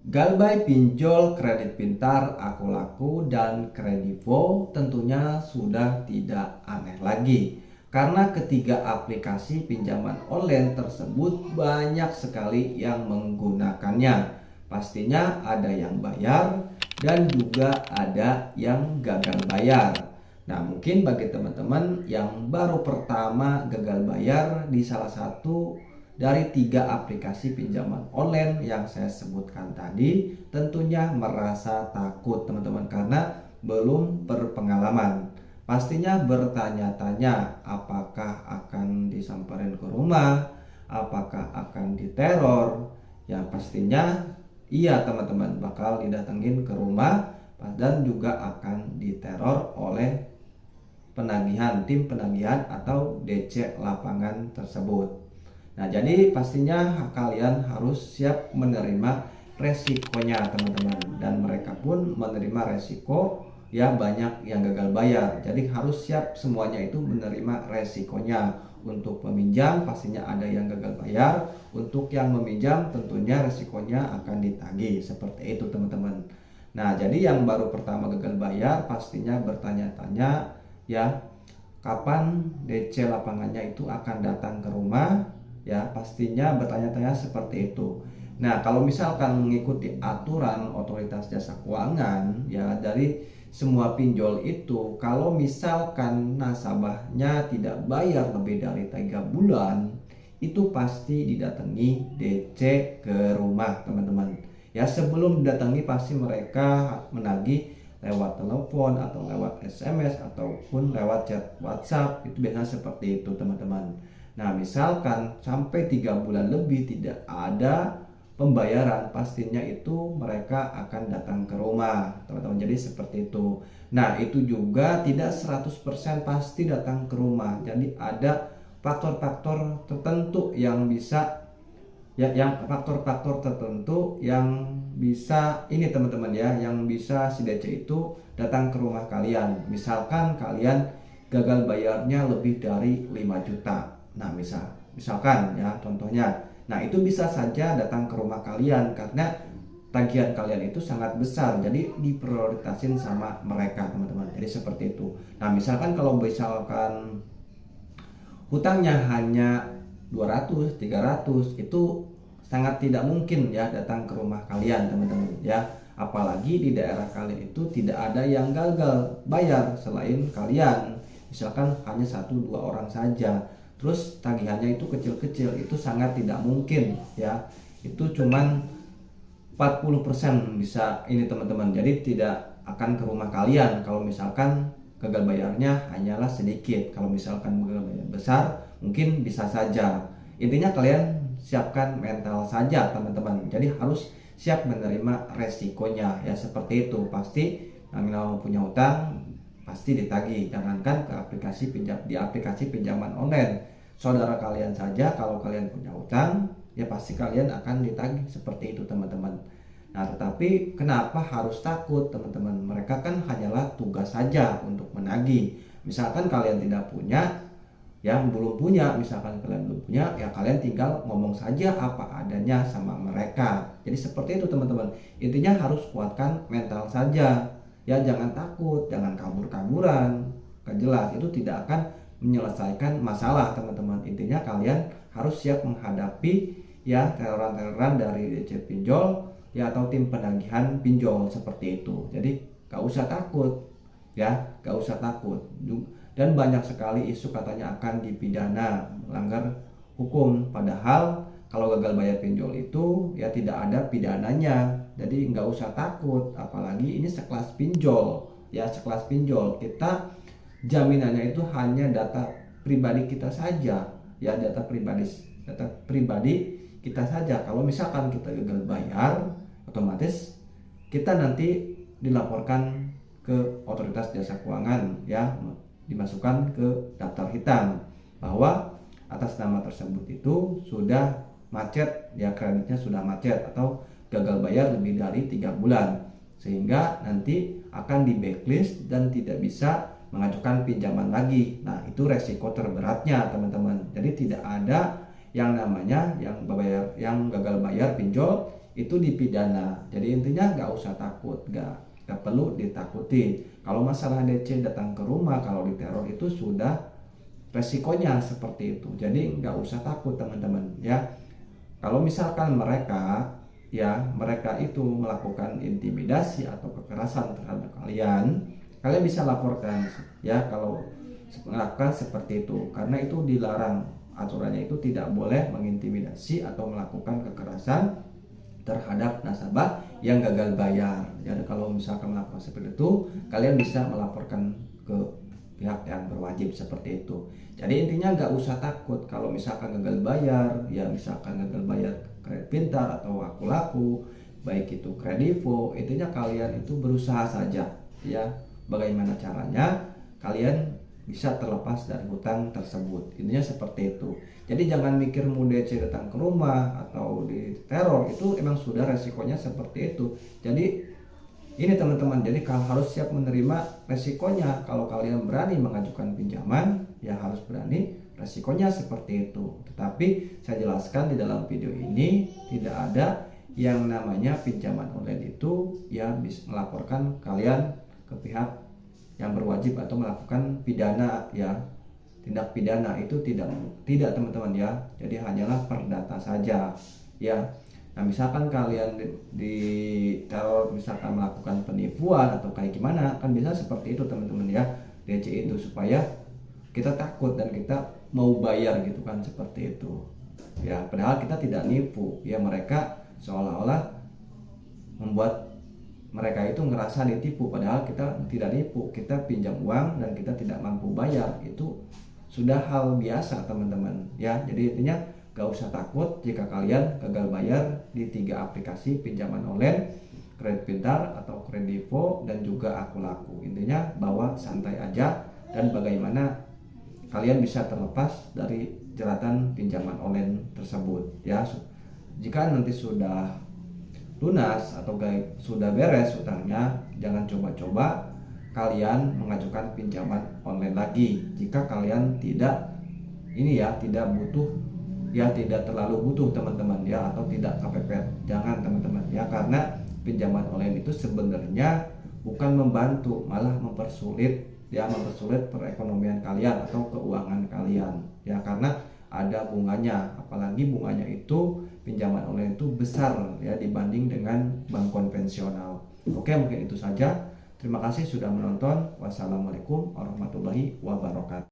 Galbay Pinjol, Kredit Pintar, Aku Laku, dan Kredivo tentunya sudah tidak aneh lagi. Karena ketiga aplikasi pinjaman online tersebut banyak sekali yang menggunakannya. Pastinya ada yang bayar dan juga ada yang gagal bayar. Nah, mungkin bagi teman-teman yang baru pertama gagal bayar di salah satu dari tiga aplikasi pinjaman online yang saya sebutkan tadi, tentunya merasa takut teman-teman karena belum berpengalaman. Pastinya bertanya-tanya apakah akan disamperin ke rumah, apakah akan diteror. Yang pastinya iya teman-teman, bakal didatengin ke rumah dan juga akan diteror oleh tim penagihan atau DC lapangan tersebut. Nah, jadi pastinya kalian harus siap menerima resikonya teman-teman, dan mereka pun menerima resiko ya, banyak yang gagal bayar. Jadi harus siap semuanya itu menerima resikonya. Untuk peminjam pastinya ada yang gagal bayar, untuk yang meminjam tentunya resikonya akan ditagih, seperti itu teman-teman. Nah, jadi yang baru pertama gagal bayar pastinya bertanya-tanya ya, kapan DC lapangannya itu akan datang ke rumah. Ya, pastinya bertanya-tanya seperti itu. Nah, kalau misalkan mengikuti aturan otoritas jasa keuangan ya, dari semua pinjol itu, kalau misalkan nasabahnya tidak bayar lebih dari 3 bulan, itu pasti didatangi DC ke rumah teman-teman. Ya, sebelum didatangi pasti mereka menagih lewat telepon atau lewat SMS ataupun lewat chat WhatsApp. Itu biasanya seperti itu teman-teman. Nah, misalkan sampai 3 bulan lebih tidak ada pembayaran, pastinya itu mereka akan datang ke rumah teman-teman. Jadi seperti itu. Nah, itu juga tidak 100% pasti datang ke rumah. Jadi ada faktor-faktor tertentu yang bisa ya, yang faktor-faktor tertentu yang bisa ini teman-teman ya, yang bisa si DC itu datang ke rumah kalian. Misalkan kalian gagal bayarnya lebih dari 5 juta. Nah, misalkan ya contohnya. Nah, itu bisa saja datang ke rumah kalian karena tagihan kalian itu sangat besar. Jadi diprioritasin sama mereka, teman-teman. Jadi seperti itu. Nah, misalkan kalau misalkan hutangnya hanya 200, 300, itu sangat tidak mungkin ya datang ke rumah kalian, teman-teman ya. Apalagi di daerah kalian itu tidak ada yang gagal bayar selain kalian. Misalkan hanya 1-2 orang saja. Terus tagihannya itu kecil-kecil, itu sangat tidak mungkin ya. Itu cuman 40% bisa ini teman-teman. Jadi tidak akan ke rumah kalian kalau misalkan gagal bayarnya hanyalah sedikit. Kalau misalkan gagal bayar besar, mungkin bisa saja. Intinya kalian siapkan mental saja teman-teman. Jadi harus siap menerima resikonya ya, seperti itu. Pasti yang punya utang pasti ditagih. Jangankan ke aplikasi pinjaman online, saudara kalian saja kalau kalian punya utang ya pasti kalian akan ditagih, seperti itu teman-teman. Nah, tetapi kenapa harus takut teman-teman? Mereka kan hanyalah tugas saja untuk menagih. Misalkan kalian tidak punya ya, belum punya, misalkan kalian belum punya ya, kalian tinggal ngomong saja apa adanya sama mereka. Jadi seperti itu teman-teman. Intinya harus kuatkan mental saja ya, jangan takut, jangan kabur-kaburan, gak jelas, itu tidak akan menyelesaikan masalah teman-teman. Intinya kalian harus siap menghadapi ya teroran-teroran dari DC pinjol ya, atau tim penagihan pinjol, seperti itu. Jadi gak usah takut ya, gak usah takut. Dan banyak sekali isu katanya akan dipidana, melanggar hukum, padahal kalau gagal bayar pinjol itu ya tidak ada pidananya. Jadi nggak usah takut, apalagi ini sekelas pinjol ya, sekelas pinjol. Kita jaminannya itu hanya data pribadi kita saja ya, data pribadi kita saja. Kalau misalkan kita gagal bayar, otomatis kita nanti dilaporkan ke otoritas jasa keuangan ya, dimasukkan ke daftar hitam bahwa atas nama tersebut itu sudah macet ya, kreditnya sudah macet atau gagal bayar lebih dari 3 bulan, sehingga nanti akan di blacklist dan tidak bisa mengajukan pinjaman lagi. Nah, itu resiko terberatnya teman-teman. Jadi tidak ada yang namanya yang gagal bayar pinjol itu dipidana. Jadi intinya nggak usah takut, nggak perlu ditakuti. Kalau masalah DC datang ke rumah, kalau diteror itu sudah resikonya seperti itu. Jadi nggak usah takut teman-teman ya. Kalau misalkan mereka itu melakukan intimidasi atau kekerasan terhadap kalian bisa laporkan ya kalau melakukan seperti itu, karena itu dilarang. Aturannya itu tidak boleh mengintimidasi atau melakukan kekerasan terhadap nasabah yang gagal bayar. Jadi kalau misalkan melakukan seperti itu, kalian bisa melaporkan ke pihak yang berwajib seperti itu. Jadi intinya nggak usah takut kalau misalkan gagal bayar, ya misalkan gagal bayar Kredit Pintar atau Aku Laku, baik itu Kredivo, intinya kalian itu berusaha saja ya. Bagaimana caranya kalian bisa terlepas dari hutang tersebut. Intinya seperti itu. Jadi jangan mikir mau DC datang ke rumah atau diteror, itu emang sudah resikonya seperti itu. Jadi ini teman-teman, jadi kalian harus siap menerima resikonya. Kalau kalian berani mengajukan pinjaman, ya harus berani resikonya seperti itu. Tetapi saya jelaskan di dalam video ini tidak ada yang namanya pinjaman online itu ya bisa melaporkan kalian ke pihak yang berwajib atau melakukan pidana ya, tindak pidana itu tidak teman-teman ya. Jadi hanyalah perdata saja ya. Nah misalkan kalian di teror, misalkan melakukan penipuan atau kayak gimana, kan bisa seperti itu teman-teman ya, DC itu supaya kita takut dan kita mau bayar gitu kan, seperti itu ya. Padahal kita tidak nipu ya, mereka seolah-olah membuat mereka itu ngerasa ditipu, padahal kita tidak nipu. Kita pinjam uang dan kita tidak mampu bayar, itu sudah hal biasa teman-teman ya. Jadi intinya gak usah takut jika kalian gagal bayar di 3 aplikasi pinjaman online, Kredit Pintar atau Kredivo dan juga Aku Laku. Intinya bawa santai aja, dan bagaimana kalian bisa terlepas dari jeratan pinjaman online tersebut ya. Jika nanti sudah lunas atau sudah beres utangnya, jangan coba-coba kalian mengajukan pinjaman online lagi jika kalian tidak butuh ya, tidak terlalu butuh teman-teman ya, atau tidak kepepet. Jangan teman-teman ya, karena pinjaman online itu sebenarnya bukan membantu, malah mempersulit perekonomian kalian atau keuangan kalian ya, karena ada bunganya, apalagi bunganya itu pinjaman online itu besar ya dibanding dengan bank konvensional. Oke, mungkin itu saja. Terima kasih sudah menonton. Wassalamualaikum warahmatullahi wabarakatuh.